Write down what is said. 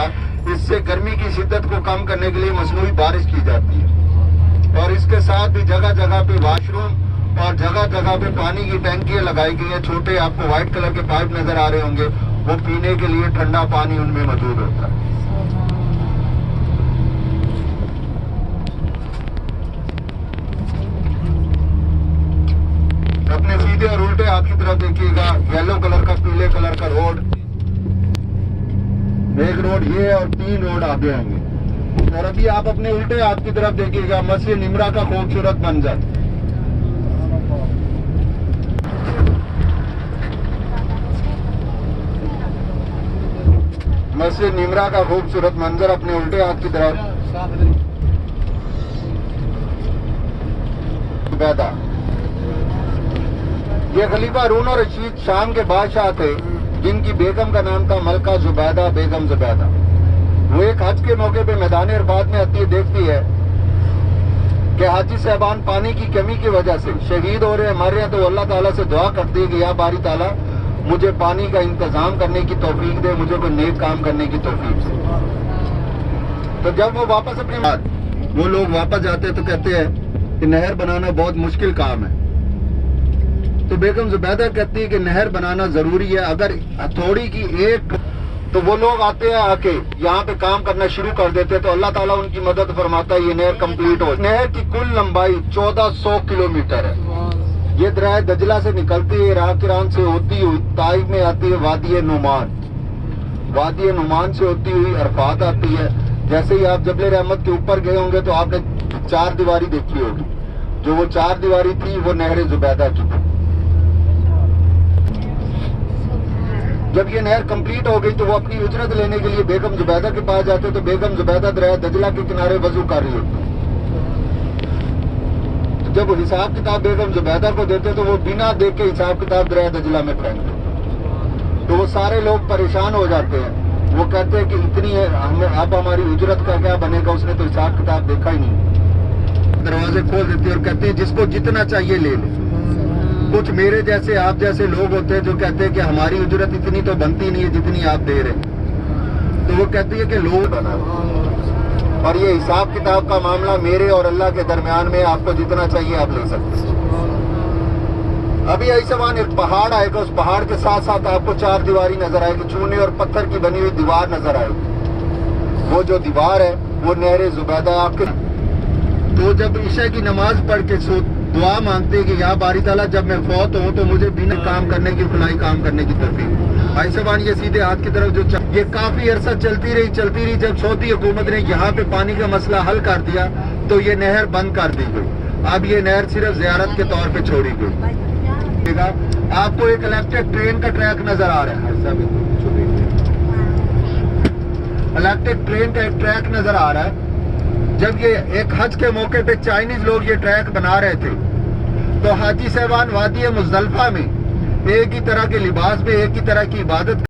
ہوگا, اس سے گرمی کی شدت کو کم کرنے کے لیے مصنوعی بارش کی جاتی ہے. اور اس کے ساتھ بھی جگہ جگہ پہ واش روم اور جگہ جگہ پہ پانی کی ٹینکیاں لگائی گئی ہیں. چھوٹے آپ کو وائٹ کلر کے پائپ نظر آ رہے ہوں گے, وہ پینے کے لیے ٹھنڈا پانی ان میں موجود ہوتا ہے. اپنے سیدھے اور الٹے ہاتھ کی طرف دیکھیے گا, یلو کلر کا پیلے کلر کا روڈ, ایک روڈ یہ اور 3 روڈ آگے ہوں گے. اور ابھی آپ اپنے الٹے ہاتھ کی طرف دیکھیے گا, مسجد نمرا کا خوبصورت منظر. مسجد نمرا کا خوبصورت منظر اپنے الٹے ہاتھ کی طرف. زبیدہ, یہ خلیفہ ہارون الرشید شام کے بادشاہ تھے جن کی بیگم کا نام تھا ملکہ زبیدہ بیگم زبیدہ. وہ ایک حج کے موقع پہ میدان عرفات میں آتی ہے, دیکھتی ہے کہ حاجی صاحبان پانی کی کمی کی وجہ سے شہید ہو رہے ہیں, مر رہے ہیں, تو اللہ تعالیٰ سے دعا کرتی ہے کہ یا باری تعالیٰ مجھے پانی کا انتظام کرنے کی توفیق دے, مجھے کوئی نیک کام کرنے کی توفیق دے. تو جب وہ واپس اپنے وہ لوگ واپس جاتے تو کہتے ہیں کہ نہر بنانا بہت مشکل کام ہے. تو بیگم زبیدہ کہتی ہے کہ نہر بنانا ضروری ہے, اگر ہتھوڑی کی ایک, تو وہ لوگ آتے ہیں آ کے یہاں پہ کام کرنا شروع کر دیتے, تو اللہ تعالیٰ ان کی مدد فرماتا ہے, یہ نہر کمپلیٹ ہو. نہر کی کل لمبائی 1400 کلومیٹر ہے. یہ دریائے دجلہ سے نکلتی ہے, عراق ایران سے ہوتی ہوئی طائف میں آتی ہے, وادی نعمان, وادی نعمان سے ہوتی ہوئی عرفات آتی ہے. جیسے ہی آپ جبل رحمت کے اوپر گئے ہوں گے تو آپ نے 4 دیواری دیکھی ہوگی, جو وہ 4 دیواری تھی وہ نہر زبیدہ کی تھی. جب یہ نہر کمپلیٹ ہو گئی تو وہ اپنی اجرت لینے کے لیے بیگم زبیدہ کے پاس جاتے, تو بیگم زبیدہ دریائے دجلہ کے کنارے وضو کر رہی ہوتی. جب وہ حساب کتاب بیگم زبیدہ کو دیتے تو وہ بنا دیکھ کے حساب کتاب دریائے دجلہ میں پھینکتے. تو وہ سارے لوگ پریشان ہو جاتے ہیں, وہ کہتے ہیں کہ اتنی ہے, اب ہماری اجرت کا کیا بنے گا, اس نے تو حساب کتاب دیکھا ہی نہیں. دروازے کھول دیتے اور کہتے ہیں جس کو جتنا چاہیے لے لے. کچھ میرے جیسے آپ جیسے لوگ ہوتے ہیں جو کہتے ہیں کہ ہماری اجرت اتنی تو بنتی نہیں ہے جتنی آپ دے رہے ہیں. تو وہ کہتی ہے کہ لوگ بنا, اور یہ حساب کتاب کا معاملہ میرے اور اللہ کے درمیان میں, آپ کو جتنا چاہیے آپ لے سکتے ہیں. ابھی ایسے وہاں ایک پہاڑ آئے گا, اس پہاڑ کے ساتھ ساتھ آپ کو 4 دیواری نظر آئے گی, چونے اور پتھر کی بنی ہوئی دیوار نظر آئے گی. وہ جو دیوار ہے وہ نہر زبیدہ آپ کے. تو جب عشاء کی نماز پڑھ کے دعا مانگتے ہیں کہ یا باری تعالیٰ جب میں فوت ہوں تو مجھے بنا کام کرنے کی فلاحی کام کرنے کی توفیق. بھائی صاحبان, یہ سیدھے ہاتھ کی طرف جو یہ کافی عرصہ چلتی رہی. جب سعودی حکومت نے یہاں پہ پانی کا مسئلہ حل کر دیا تو یہ نہر بند کر دی گئی. اب یہ نہر صرف زیارت کے طور پہ چھوڑی گئی. آپ کو ایک الیکٹرک ٹرین کا ٹریک نظر آ رہا ہے, الیکٹرک ٹرین کا ایک ٹریک نظر آ رہا ہے. جب یہ ایک حج کے موقع پہ چائنیز لوگ یہ ٹریک بنا رہے تھے تو حاجی صاحبان وادی مزدلفہ میں ایک ہی طرح کے لباس میں ایک ہی طرح کی عبادت